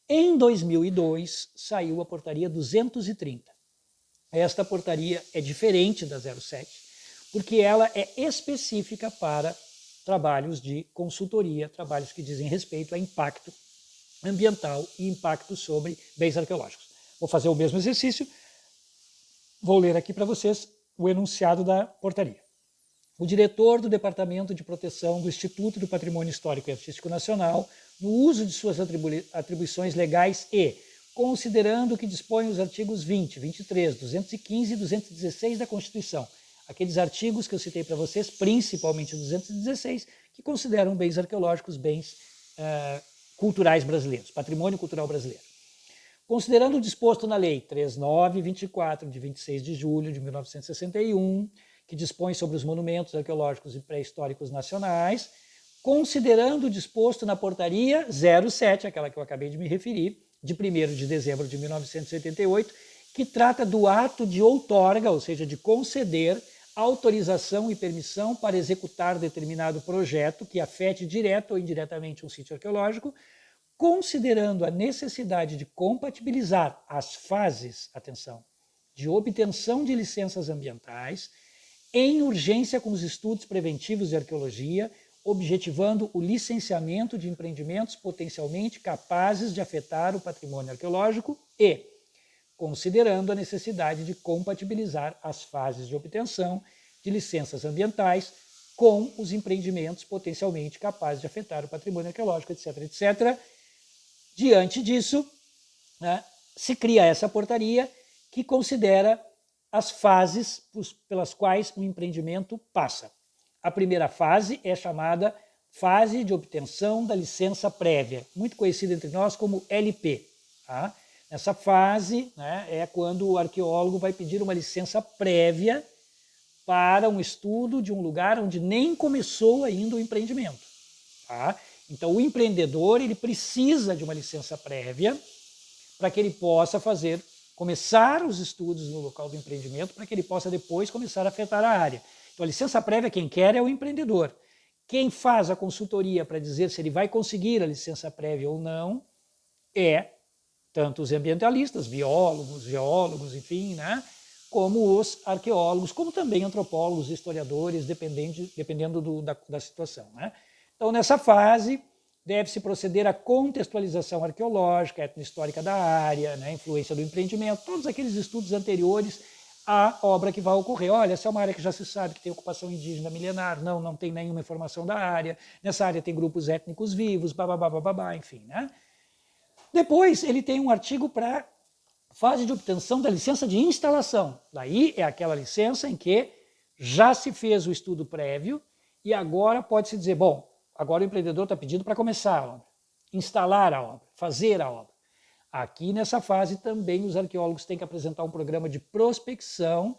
Em 2002, saiu a portaria 230. Esta portaria é diferente da 07, porque ela é específica para trabalhos de consultoria, trabalhos que dizem respeito a impacto ambiental e impacto sobre bens arqueológicos. Vou fazer o mesmo exercício, vou ler aqui para vocês o enunciado da portaria. O diretor do Departamento de Proteção do Instituto do Patrimônio Histórico e Artístico Nacional, no uso de suas atribuições legais e, considerando o que dispõem os artigos 20, 23, 215 e 216 da Constituição, aqueles artigos que eu citei para vocês, principalmente o 216, que consideram bens arqueológicos bens culturais brasileiros, patrimônio cultural brasileiro. Considerando o disposto na Lei 3924, de 26 de julho de 1961, que dispõe sobre os monumentos arqueológicos e pré-históricos nacionais, considerando o disposto na Portaria 07, aquela que eu acabei de me referir, de 1º de dezembro de 1988, que trata do ato de outorga, ou seja, de conceder autorização e permissão para executar determinado projeto que afete direto ou indiretamente um sítio arqueológico, considerando a necessidade de compatibilizar as fases, atenção, de obtenção de licenças ambientais, em urgência com os estudos preventivos de arqueologia, objetivando o licenciamento de empreendimentos potencialmente capazes de afetar o patrimônio arqueológico e considerando a necessidade de compatibilizar as fases de obtenção de licenças ambientais com os empreendimentos potencialmente capazes de afetar o patrimônio arqueológico, etc., etc. Diante disso, né, se cria essa portaria que considera as fases pelas quais o empreendimento passa. A primeira fase é chamada fase de obtenção da licença prévia, muito conhecida entre nós como LP. Tá? Nessa fase, né, é quando o arqueólogo vai pedir uma licença prévia para um estudo de um lugar onde nem começou ainda o empreendimento. Tá? Então, o empreendedor ele precisa de uma licença prévia para que ele possa começar os estudos no local do empreendimento, para que ele possa depois começar a afetar a área. Então, a licença prévia, quem quer é o empreendedor. Quem faz a consultoria para dizer se ele vai conseguir a licença prévia ou não é tanto os ambientalistas, biólogos, geólogos, enfim, né, como os arqueólogos, como também antropólogos, historiadores, dependendo da situação. Né? Então, nessa fase, deve-se proceder à contextualização arqueológica, etnohistórica da área, né, influência do empreendimento, todos aqueles estudos anteriores à obra que vai ocorrer. Olha, essa é uma área que já se sabe que tem ocupação indígena milenar, não tem nenhuma informação da área, nessa área tem grupos étnicos vivos, babá, enfim. Né? Depois, ele tem um artigo para fase de obtenção da licença de instalação. Daí é aquela licença em que já se fez o estudo prévio e agora pode-se dizer, bom, agora o empreendedor está pedindo para começar a obra, instalar a obra, fazer a obra. Aqui nessa fase também os arqueólogos têm que apresentar um programa de prospecção,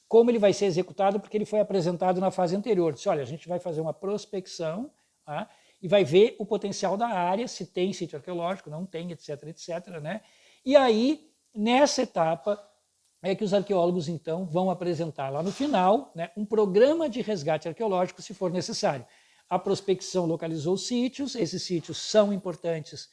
como ele vai ser executado, porque ele foi apresentado na fase anterior. Disse, olha, a gente vai fazer uma prospecção, tá? E vai ver o potencial da área, se tem sítio arqueológico, não tem, etc., etc. Né? E aí, nessa etapa, é que os arqueólogos, então, vão apresentar lá no final, né, um programa de resgate arqueológico, se for necessário. A prospecção localizou sítios, esses sítios são importantes,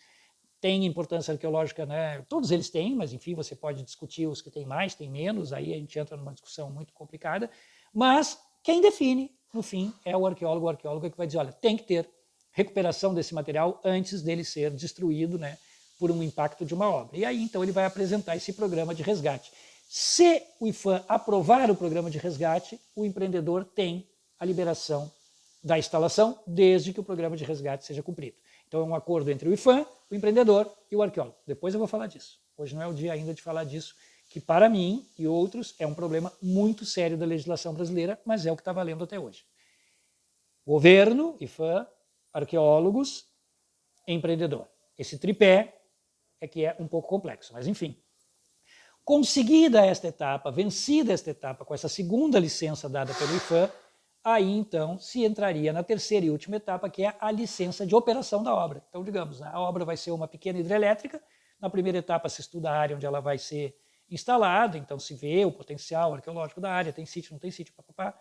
têm importância arqueológica, né? Todos eles têm, mas enfim, você pode discutir os que têm mais, têm menos, aí a gente entra numa discussão muito complicada, mas quem define, no fim, é o arqueólogo que vai dizer, olha, tem que ter recuperação desse material antes dele ser destruído, né, por um impacto de uma obra. E aí, então, ele vai apresentar esse programa de resgate. Se o IPHAN aprovar o programa de resgate, o empreendedor tem a liberação da instalação, desde que o programa de resgate seja cumprido. Então, é um acordo entre o IPHAN, o empreendedor e o arqueólogo. Depois eu vou falar disso. Hoje não é o dia ainda de falar disso, que para mim e outros é um problema muito sério da legislação brasileira, mas é o que está valendo até hoje. Governo, IPHAN, arqueólogos, empreendedor. Esse tripé é que é um pouco complexo, mas enfim. Conseguida esta etapa, vencida esta etapa com essa segunda licença dada pelo IPHAN, aí então se entraria na terceira e última etapa, que é a licença de operação da obra. Então, digamos, a obra vai ser uma pequena hidrelétrica, na primeira etapa se estuda a área onde ela vai ser instalada, então se vê o potencial arqueológico da área, tem sítio, não tem sítio, papapá.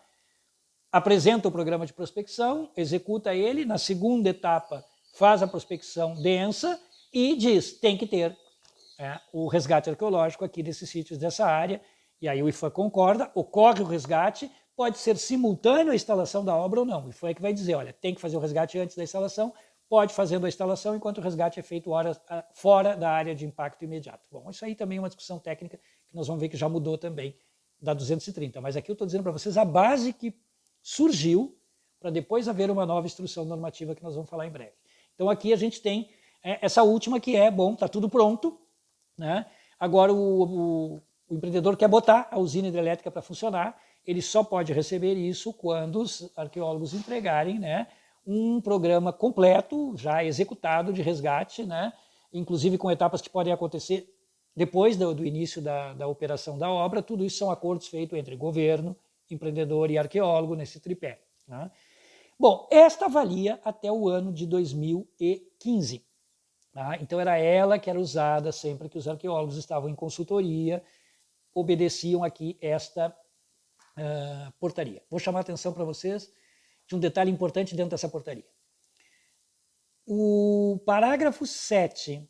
Apresenta o programa de prospecção, executa ele, na segunda etapa faz a prospecção densa e diz, tem que ter o resgate arqueológico aqui desses sítios dessa área, e aí o IPHAN concorda, ocorre o resgate, pode ser simultâneo à instalação da obra ou não. O IPHAN é que vai dizer, olha, tem que fazer o resgate antes da instalação, pode fazendo a instalação enquanto o resgate é feito fora da área de impacto imediato. Bom, isso aí também é uma discussão técnica que nós vamos ver que já mudou também da 230, mas aqui eu estou dizendo para vocês a base que surgiu para depois haver uma nova instrução normativa que nós vamos falar em breve. Então aqui a gente tem essa última que é, bom, está tudo pronto, né? Agora o empreendedor quer botar a usina hidrelétrica para funcionar, ele só pode receber isso quando os arqueólogos entregarem, né, um programa completo, já executado de resgate, né, inclusive com etapas que podem acontecer depois do início da operação da obra. Tudo isso são acordos feitos entre governo, empreendedor e arqueólogo nesse tripé, né? Bom, esta valia até o ano de 2015. Tá? Então era ela que era usada sempre que os arqueólogos estavam em consultoria, obedeciam aqui esta portaria. Vou chamar a atenção para vocês de um detalhe importante dentro dessa portaria. O parágrafo 7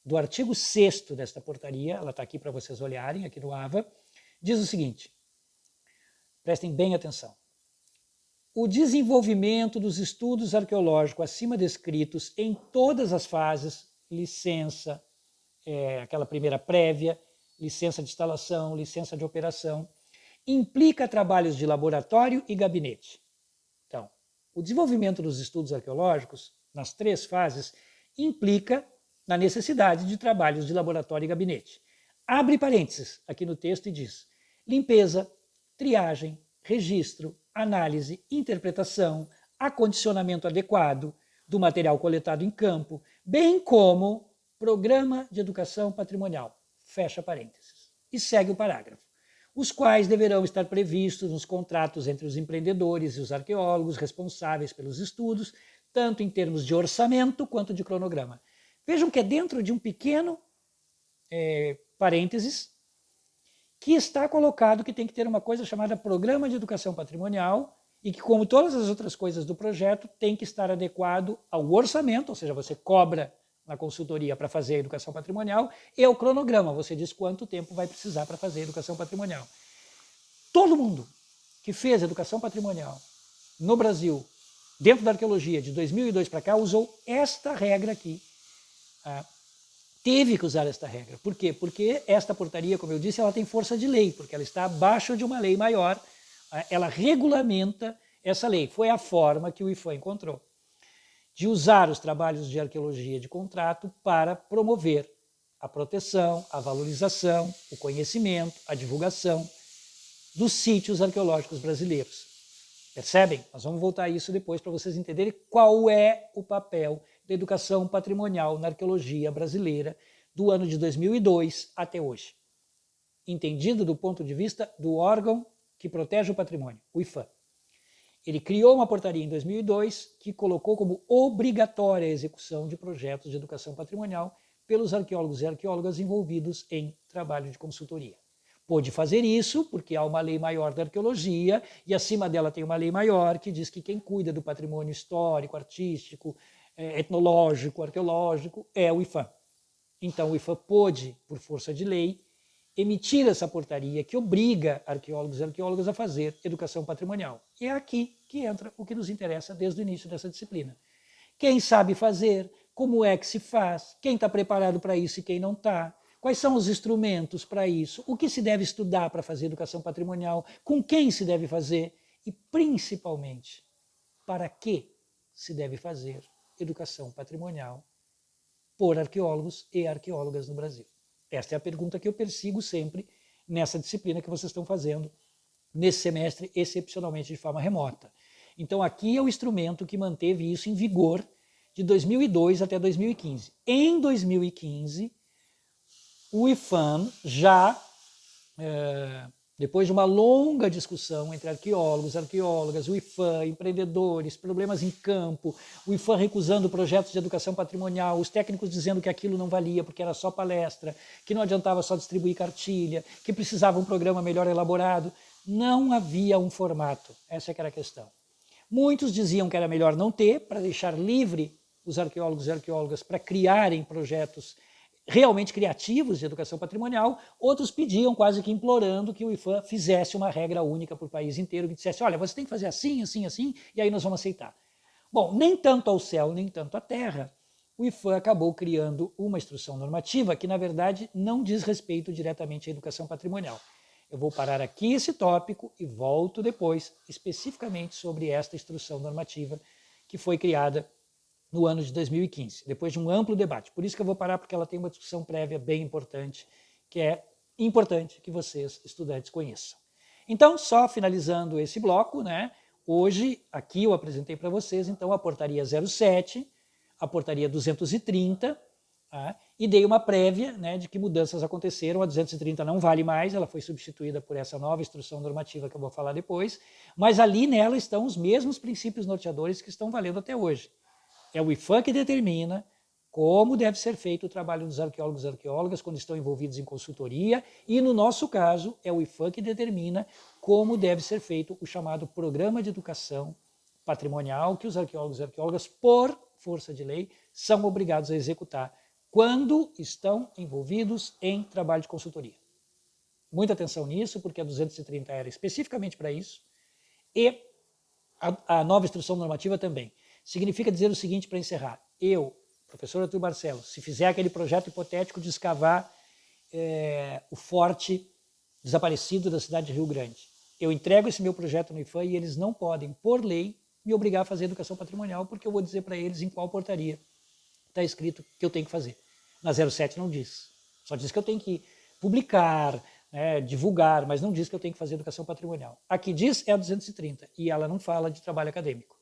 do artigo 6º desta portaria, ela está aqui para vocês olharem, aqui no AVA, diz o seguinte, prestem bem atenção. O desenvolvimento dos estudos arqueológicos acima descritos em todas as fases, licença, aquela primeira prévia, licença de instalação, licença de operação, implica trabalhos de laboratório e gabinete. Então, o desenvolvimento dos estudos arqueológicos, nas 3 fases, implica na necessidade de trabalhos de laboratório e gabinete. Abre parênteses aqui no texto e diz, limpeza, triagem, registro, análise, interpretação, acondicionamento adequado do material coletado em campo, bem como programa de educação patrimonial, fecha parênteses. E segue o parágrafo, os quais deverão estar previstos nos contratos entre os empreendedores e os arqueólogos responsáveis pelos estudos, tanto em termos de orçamento quanto de cronograma. Vejam que é dentro de um pequeno parênteses, que está colocado que tem que ter uma coisa chamada Programa de Educação Patrimonial e que, como todas as outras coisas do projeto, tem que estar adequado ao orçamento, ou seja, você cobra na consultoria para fazer a educação patrimonial, e ao cronograma, você diz quanto tempo vai precisar para fazer a educação patrimonial. Todo mundo que fez educação patrimonial no Brasil, dentro da arqueologia, de 2002 para cá, usou esta regra aqui. Teve que usar esta regra. Por quê? Porque esta portaria, como eu disse, ela tem força de lei, porque ela está abaixo de uma lei maior, ela regulamenta essa lei. Foi a forma que o IPHAN encontrou de usar os trabalhos de arqueologia de contrato para promover a proteção, a valorização, o conhecimento, a divulgação dos sítios arqueológicos brasileiros. Percebem? Nós vamos voltar a isso depois para vocês entenderem qual é o papel da educação patrimonial na arqueologia brasileira do ano de 2002 até hoje. Entendido do ponto de vista do órgão que protege o patrimônio, o IPHAN. Ele criou uma portaria em 2002 que colocou como obrigatória a execução de projetos de educação patrimonial pelos arqueólogos e arqueólogas envolvidos em trabalho de consultoria. Pôde fazer isso porque há uma lei maior da arqueologia e acima dela tem uma lei maior que diz que quem cuida do patrimônio histórico, artístico, etnológico, arqueológico é o IPHAN. Então o IPHAN pôde, por força de lei, emitir essa portaria que obriga arqueólogos e arqueólogas a fazer educação patrimonial. E é aqui que entra o que nos interessa desde o início dessa disciplina. Quem sabe fazer, como é que se faz, quem está preparado para isso e quem não está, quais são os instrumentos para isso, o que se deve estudar para fazer educação patrimonial, com quem se deve fazer e, principalmente, para que se deve fazer educação patrimonial por arqueólogos e arqueólogas no Brasil. Esta é a pergunta que eu persigo sempre nessa disciplina que vocês estão fazendo nesse semestre, excepcionalmente de forma remota. Então aqui é o instrumento que manteve isso em vigor de 2002 até 2015. Em 2015, o IPHAN já, depois de uma longa discussão entre arqueólogos, arqueólogas, o IPHAN, empreendedores, problemas em campo, o IPHAN recusando projetos de educação patrimonial, os técnicos dizendo que aquilo não valia porque era só palestra, que não adiantava só distribuir cartilha, que precisava um programa melhor elaborado. Não havia um formato, essa é que era a questão. Muitos diziam que era melhor não ter, para deixar livre os arqueólogos e arqueólogas para criarem projetos realmente criativos de educação patrimonial, outros pediam, quase que implorando, que o IPHAN fizesse uma regra única para o país inteiro, que dissesse, olha, você tem que fazer assim, assim, assim, e aí nós vamos aceitar. Bom, nem tanto ao céu, nem tanto à terra, o IPHAN acabou criando uma instrução normativa que, na verdade, não diz respeito diretamente à educação patrimonial. Eu vou parar aqui esse tópico e volto depois, especificamente sobre esta instrução normativa que foi criada no ano de 2015, depois de um amplo debate. Por isso que eu vou parar, porque ela tem uma discussão prévia bem importante, que é importante que vocês, estudantes, conheçam. Então, só finalizando esse bloco, né, hoje, aqui eu apresentei para vocês, então, a portaria 07, a portaria 230, tá? E dei uma prévia, né, de que mudanças aconteceram. A 230 não vale mais, ela foi substituída por essa nova instrução normativa que eu vou falar depois, mas ali nela estão os mesmos princípios norteadores que estão valendo até hoje. É o IPHAN que determina como deve ser feito o trabalho dos arqueólogos e arqueólogas quando estão envolvidos em consultoria, e no nosso caso é o IPHAN que determina como deve ser feito o chamado Programa de Educação Patrimonial, que os arqueólogos e arqueólogas, por força de lei, são obrigados a executar quando estão envolvidos em trabalho de consultoria. Muita atenção nisso, porque a 230 era especificamente para isso, e a nova instrução normativa também. Significa dizer o seguinte, para encerrar: eu, professor Arthur Barcelos, se fizer aquele projeto hipotético de escavar o forte desaparecido da cidade de Rio Grande, eu entrego esse meu projeto no IPHAN e eles não podem, por lei, me obrigar a fazer educação patrimonial, porque eu vou dizer para eles em qual portaria está escrito que eu tenho que fazer. Na 07 não diz. Só diz que eu tenho que publicar, divulgar, mas não diz que eu tenho que fazer educação patrimonial. Aqui diz é a 230 e ela não fala de trabalho acadêmico.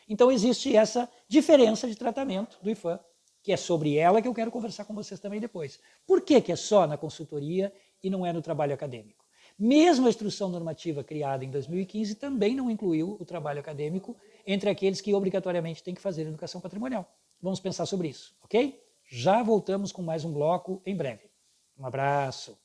Então existe essa diferença de tratamento do IPHAN, que é sobre ela que eu quero conversar com vocês também depois. Por que é só na consultoria e não é no trabalho acadêmico? Mesmo a instrução normativa criada em 2015 também não incluiu o trabalho acadêmico entre aqueles que obrigatoriamente têm que fazer educação patrimonial. Vamos pensar sobre isso, ok? Já voltamos com mais um bloco em breve. Um abraço.